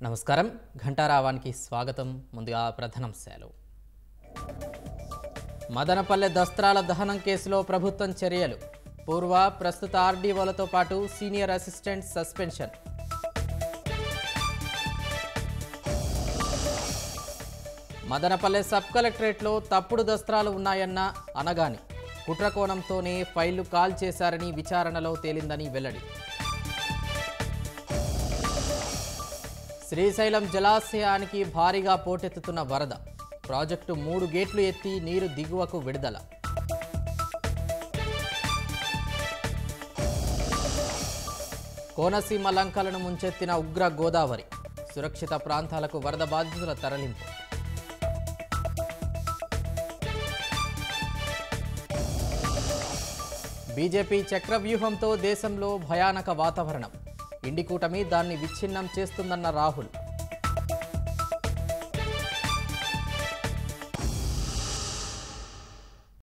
నమస్కారం ఘంటారావానికి స్వాగతం. ముందుగా ప్రధానాంశాలు. మదనపల్లె దస్త్రాల దహనం కేసులో ప్రభుత్వం చర్యలు. పూర్వ ప్రస్తుత ఆర్డీఓలతో పాటు senior assistant suspension. Madanapalle sub కలెక్టరేట్లో తప్పుడు దస్త్రాలు ఉన్నాయన్న అనగాని. కుట్ర కోణంతోనే ఫైళ్లు కాల్ చేశారని విచారణలో తేలిందని వెల్లడి. శ్రీశైలం జలాశయానికి భారీగా పోటెత్తుతున్న వరద. ప్రాజెక్టు 3 గేట్లు ఎత్తి నీరు దిగువకు విడుదల. కోనసీమ లంకలను ముంచెత్తిన ఉగ్ర గోదావరి. సురక్షిత ప్రాంతాలకు వరద బాధితుల తరలింపు. బీజేపీ చక్రవ్యూహంతో దేశంలో భయానక వాతావరణం. ఇండి కూటమి దాన్ని విచ్ఛిన్నం చేస్తుందన్న రాహుల్.